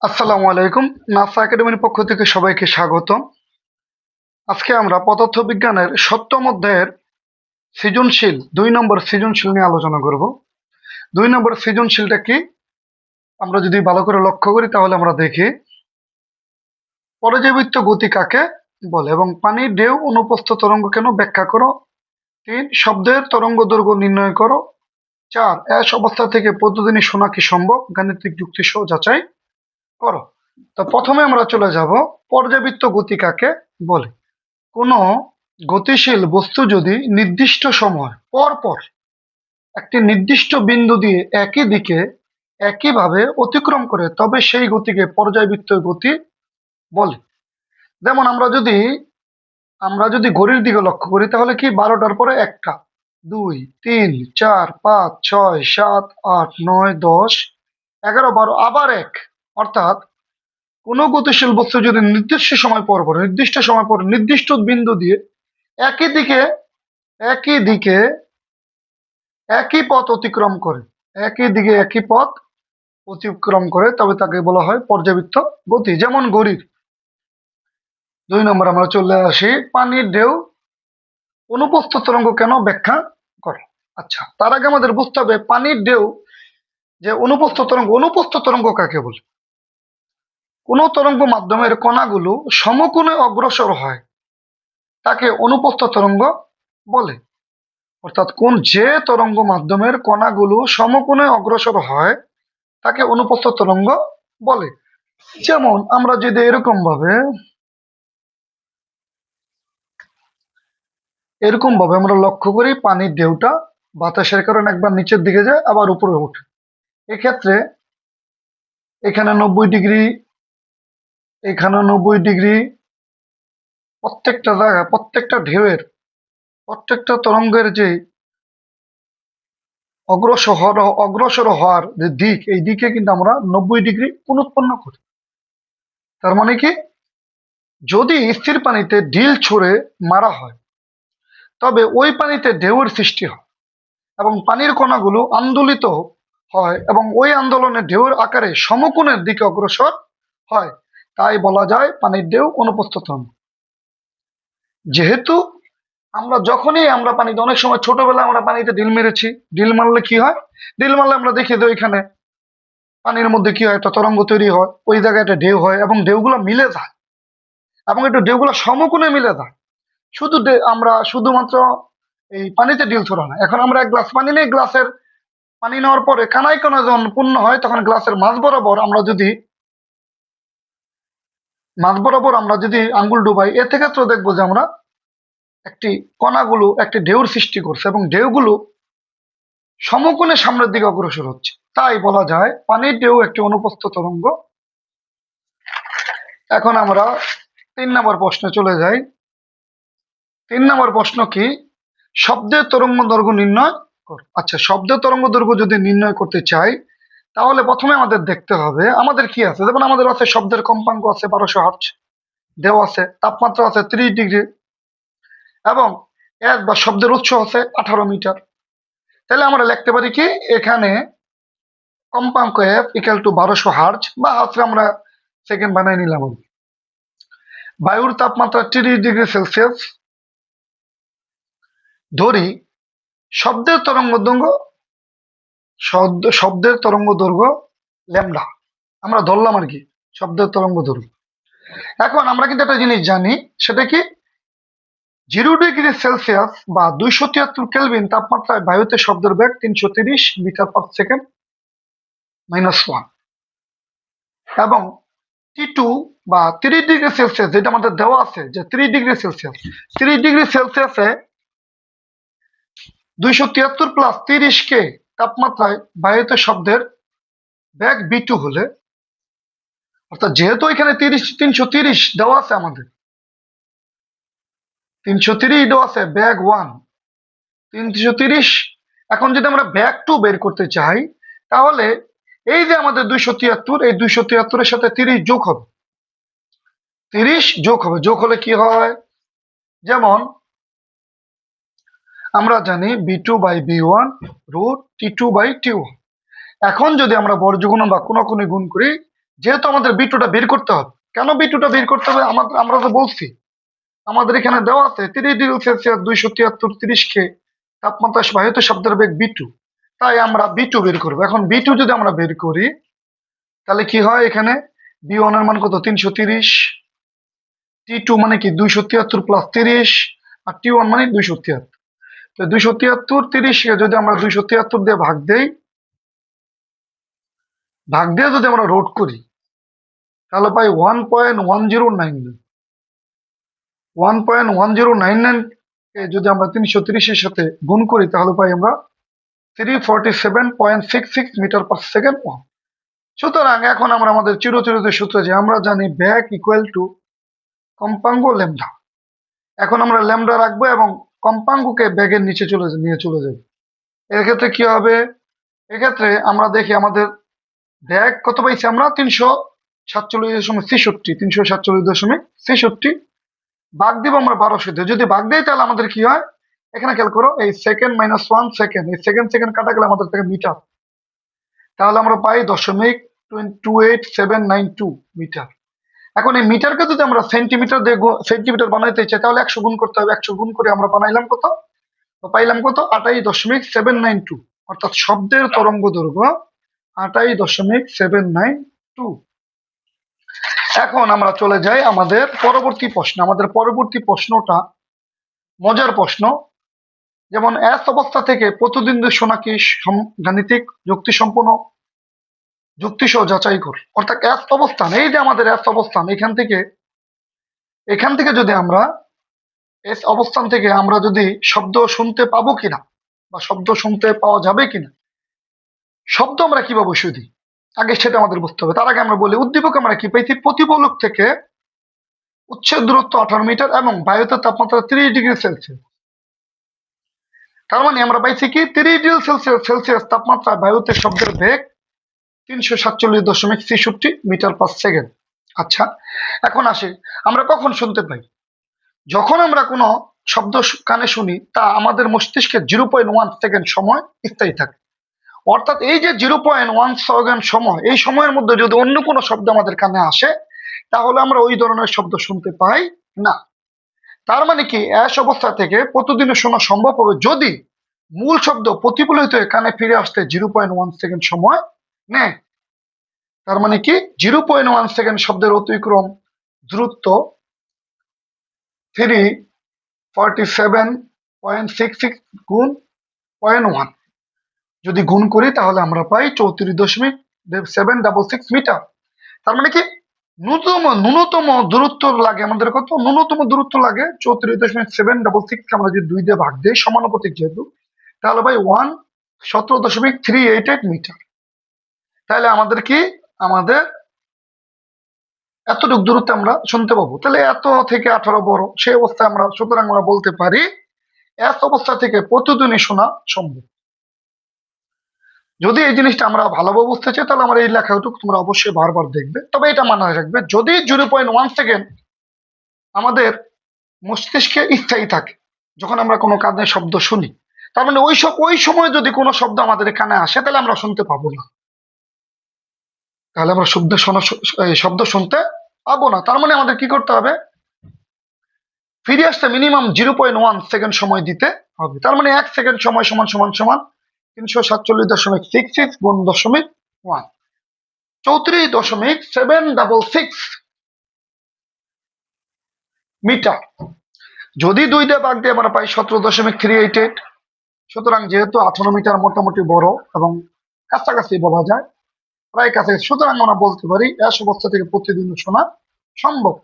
আসসালামু আলাইকুম। নাসা একাডেমির পক্ষ থেকে সবাইকে স্বাগত। আজকে আমরা পদার্থবিজ্ঞানের সপ্তম অধ্যায়ের সৃজনশীল 2 নম্বর সৃজনশীল নিয়ে আলোচনা করব। 2 নম্বর সৃজনশীলটা কি আমরা যদি ভালো করে লক্ষ্য করি তাহলে আমরা দেখি পর্যায়বৃত্ত গতি কাকে বলে এবং পানির ঢেউ অনুপস্থ তরঙ্গ কেন ব্যাখ্যা করো। 3 শব্দের তরঙ্গ দৈর্ঘ্য নির্ণয় করো। 4 এস অবস্থা থেকে প্রতিধ্বনি শোনা কি সম্ভব, গাণিতিক যুক্তি সহ যাচাই করো। তো প্রথমে আমরা চলে যাব পর্যায়বৃত্ত গতি কাকে বলে। কোনো গতিশীল বস্তু যদি নির্দিষ্ট সময় পর পর একটি নির্দিষ্ট বিন্দু দিয়ে একই দিকে একইভাবে অতিক্রম করে তবে সেই গতিকে পর্যায়বৃত্ত গতি বলে। যেমন আমরা যদি ঘড়ির দিকে লক্ষ্য করি তাহলে কি 12টার পরে 1টা, 2, 3, 4, 5, 6, 7, 8, 9, 10, 11, 12 আবার 1। অর্থাৎ কোনো গতিশীল বস্তু যদি নির্দিষ্ট সময় পর নির্দিষ্ট বিন্দু দিয়ে একই দিকে একই দিকে একই পথ অতিক্রম করে একই দিকে একই পথ অতিক্রম করে তবে তাকে বলা হয় পর্যাবৃত্ত গতি। যেমন ঘড়ির। 2 নম্বর আমরা চলে আসি পানির ঢেউ অনুপস্থ তরঙ্গ কেন ব্যাখ্যা করে। আচ্ছা, তার আগে আমাদের বুঝতে হবে পানির ঢেউ যে অনুপস্থ তরঙ্গ কাকে বলে। কোন তরঙ্গ মাধ্যমের কণাগুলো সমকোণে অগ্রসর হয় তাকে অনুপস্থ তরঙ্গ বলে। অর্থাৎ যে তরঙ্গ মাধ্যমের কণাগুলো সমকোণে অগ্রসর হয় তাকে অনুপস্থ তরঙ্গ বলে। যেমন আমরা যদি এরকম ভাবে আমরা লক্ষ্য করি পানির ঢেউটা বাতাসের কারণে একবার নিচের দিকে যায় আবার উপরে ওঠে। এক্ষেত্রে এখানে 90 ডিগ্রি, এখানে 90 ডিগ্রি, প্রত্যেকটা জায়গায় প্রত্যেকটা ঢেউয়ের প্রত্যেকটা তরঙ্গের যে অগ্রসর হওয়ার যে দিক, এই দিকে কিন্তু আমরা 90 ডিগ্রি কোণ উৎপন্ন করি। তার মানে কি, যদি স্থির পানিতে ঢিল ছুঁড়ে মারা হয় তবে ওই পানিতে ঢেউয়ের সৃষ্টি হয় এবং পানির কণাগুলো আন্দোলিত হয় এবং ওই আন্দোলনে ঢেউয়ের আকারে সমকোণের দিকে অগ্রসর হয়। তাই বলা যায় পানির ঢেউ অনুপস্থ তরঙ্গ। যেহেতু আমরা পানিতে অনেক সময় ছোটবেলায় আমরা পানিতে ঢিল মেরেছি, ঢিল মারলে কি হয়, ঢিল মারলে আমরা দেখি যে ওইখানে পানির মধ্যে কি হয়, একটা তরঙ্গ তৈরি হয়, ওই জায়গায় একটা ঢেউ হয় এবং ঢেউগুলো মিলে যায় এবং একটু ঢেউগুলো সমকোণে মিলে যায়। আমরা শুধুমাত্র এই পানিতে ঢিল ছোড়া না, এখন আমরা এক গ্লাস পানি নেই, গ্লাসের পানি নেওয়ার পরে কানায় কানায় যখন পূর্ণ হয় তখন গ্লাসের মাঝ বরাবর আমরা যদি আঙ্গুল ডুবাই, এতে ক্ষেত্রে দেখবো যে আমরা একটি ঢেউর সৃষ্টি করছে এবং ঢেউগুলো সমকোণে সামনের দিকে অগ্রসর হচ্ছে। তাই বলা যায় পানির ঢেউ একটি অনুপস্থ তরঙ্গ। এখন আমরা 3 নম্বর প্রশ্নে চলে যাই। 3 নম্বর প্রশ্ন কি, শব্দের তরঙ্গ দৈর্ঘ্য নির্ণয় কর। আচ্ছা, শব্দের তরঙ্গ দৈর্ঘ্য যদি নির্ণয় করতে চাই তাহলে প্রথমে আমাদের দেখতে হবে আমাদের কি আছে। যেমন আমাদের আছে শব্দের কম্পাঙ্ক আছে 1200 হার্টজ, দেওয়া আছে তাপমাত্রা আছে 30 ডিগ্রি এবং শব্দের উৎস আছে 18 মিটার। তাহলে আমরা লিখতে পারি কি, এখানে কম্পাঙ্ক এফ ইকুয়াল টু 1200 হার্টজ বা হার্টজে আমরা সেকেন্ড বানিয়ে নিলাম। বায়ুর তাপমাত্রা 30 ডিগ্রি সেলসিয়াস। ধরি শব্দের তরঙ্গ দৈর্ঘ্য ল্যামডা, আমরা ধরলাম আর কি শব্দের তরঙ্গ দৈর্ঘ্য। এখন আমরা কিন্তু একটা জিনিস জানি, সেটা কি, 0 ডিগ্রি সেলসিয়াস বা 273 কেলভিন তাপমাত্রায় বায়ুতে শব্দের বেগ 330 মিটার/সেকেন্ড -1 এবং T2 বা 30 ডিগ্রি সেলসিয়াস, যেটা আমাদের দেওয়া আছে যে 30 ডিগ্রি সেলসিয়াসে 273 + 30 কে তাপমাত্রায় বায়ুতে শব্দের বেগ B2 হলে, অর্থাৎ যেহেতু এখানে 330 দেওয়া আছে, আমাদের 330 দেওয়া আছে, বেগ 1 330। এখন যদি আমরা বেগ 2 বের করতে চাই তাহলে এই যে আমাদের 273, এই 273-এর সাথে 30 যোগ হবে, যোগ হলে কি হয়, যেমন আমরা জানি B2/B1 √T2/T1। এখন যদি আমরা বর্গগুণ বা কোনাকুনি গুণ করি যেহেতু আমাদের বিটুটা বের করতে হবে, কেন বিটুটা বের করতে হবে আমরা তো বলছি আমাদের এখানে দেওয়া আছে 30°C 273 30 কে তাপমাত্রা বায়ুতে শব্দের বেগ বিটু, তাই আমরা বিটু বের করবো। এখন বিটু যদি আমরা বের করি তাহলে কি হয়, এখানে বি1 এর মান কত 330, টি2 মানে কি 273 প্লাস 30, আর টি1 মানে 273। তো 273 30-কে যদি আমরা 273 দিয়ে ভাগ দেই, ভাগ দিয়ে যদি আমরা রোড করি তাহলে পাই 1.1099। 1.1099 কে যদি আমরা 330-এর সাথে গুণ করি তাহলে পাই আমরা 347.66 মিটার পার সেকেন্ড। সুতরাং এখন আমরা আমাদের চিরচরিত সূত্র যে আমরা জানি ব্যাক ইকুয়াল টু কম্পাঙ্গ ল্যামডা। এখন আমরা ল্যামডা রাখবো এবং কম্পাঙ্গকে ব্যাগের নিচে নিয়ে চলে যাবে। এর ক্ষেত্রে কি হবে, এক্ষেত্রে আমরা দেখি আমাদের ব্যাগ কত পাইছি আমরা 347.63, 347.63 ভাগ দিব আমরা 1200 দিয়ে। যদি ভাগ দেই তাহলে আমাদের কি হয়, এখানে খেয়াল করো এই সেকেন্ড মাইনাস 1 সেকেন্ড, এই সেকেন্ড সেকেন্ড কাটা গেলে আমাদের থেকে মিটার, তাহলে আমরা পাই 0.28792 মিটার। এখন এই মিটারকে যদি আমরা সেন্টিমিটার দিয়ে সেন্টিমিটার বানাইতে চাই তাহলে 100 গুণ করতে হবে। 100 গুণ করে আমরা বানাইলাম কত, পাইলাম কত 28.792, অর্থাৎ শব্দের তরঙ্গ দৈর্ঘ্য 28.792। এখন আমরা চলে যাই আমাদের পরবর্তী প্রশ্ন। আমাদের পরবর্তী প্রশ্নটা মজার প্রশ্ন, যেমন এস অবস্থা থেকে প্রতিবিন্দু সোনাকি গাণিতিক যুক্তিসম্পন্ন যুক্তিসহ যাচাই কর। অর্থাৎ এস অবস্থান, এই যে আমাদের এস অবস্থান, এখান থেকে যদি আমরা এস অবস্থান থেকে আমরা যদি শব্দ শুনতে পাবো কিনা বা শব্দ শুনতে পাওয়া যাবে কিনা, শব্দ আমরা কিভাবে শুধু আগে সেটা আমাদের বুঝতে হবে। তার আগে আমরা বলি উদ্দীপক আমরা কি পাইছি, প্রতিবলক থেকে উচ্ছেদ দূরত্ব 18 মিটার এবং বায়ুতে তাপমাত্রা 30°C। তার মানে আমরা পাইছি কি 30°C তাপমাত্রা বায়ুতে শব্দের বেগ 347.63 মিটার পার সেকেন্ড। আচ্ছা, এখন আসি আমরা কখন শুনতে পাই, যখন আমরা কোনো শব্দ কানে শুনি তা আমাদের মস্তিষ্কে 0.1 সেকেন্ড সময় স্থায়ী থাকে। অর্থাৎ এই যে 0.1 সেকেন্ড সময়, এই সময়ের মধ্যে যদি অন্য কোনো শব্দ আমাদের কানে আসে তাহলে আমরা ওই ধরনের শব্দ শুনতে পাই না। তার মানে কি এস অবস্থা থেকে প্রতিদিনে শোনা সম্ভব হবে যদি মূল শব্দ প্রতিফলিত হয়ে কানে ফিরে আসতে 0.1 সেকেন্ড সময় নেয়। তার মানে কি 0.1 সেকেন্ড শব্দের অতিক্রম দূরত্ব 347.66 গুণ 0.1 যদি গুণ করি তাহলে আমরা পাই 34.766 মিটার। তার মানে কি ন্যূনতম দূরত্ব লাগে আমাদের কত, ন্যূনতম দূরত্ব লাগে 34.766, আমরা যদি 2 দিয়ে ভাগ দিই সমানুপাতিক যেহেতু, তাহলে ভাই 17.388 মিটার। তাহলে আমাদের কি, আমাদের এতটুকু দূরত্ব আমরা শুনতে পাবো। তাহলে এত থেকে 18 বড়, সেই অবস্থায় আমরা সুতরাং আমরা বলতে পারি এত অবস্থা থেকে প্রতিধ্বনি শোনা সম্ভব। যদি এই জিনিসটা আমরা ভালোভাবে বুঝতে চাই তাহলে আমরা এই লেখাটুকু তোমরা অবশ্যই বারবার দেখবে। তবে এটা মাথায় রাখবে, যদি 0.1 সেকেন্ড আমাদের মস্তিষ্কে স্থায়ী থাকে যখন আমরা কোনো কানে শব্দ শুনি, তার মানে ওই সময় যদি কোনো শব্দ আমাদের কানে আসে তাহলে আমরা শুনতে পাবো না, তাহলে আমরা শব্দ শুনতে পাবো না। তার মানে আমাদের কি করতে হবে, ফিরে আসতে মিনিমাম 0.1 সেকেন্ড সময় দিতে হবে। তার মানে 1 সেকেন্ড সময় সমান সমান সমান 347.66 গুণ 0.1, 34.766 মিটার। যদি 2 দিয়ে ভাগ দিয়ে আমরা পাই 17.388। সুতরাং যেহেতু 18 মিটার মোটামুটি বড় এবং কাছাকাছি বলা যায়, প্রায় কাছাকাছি, সুতরাং আমরা বলতে পারি এস অবস্থা থেকে প্রতিদিন শোনা সম্ভব।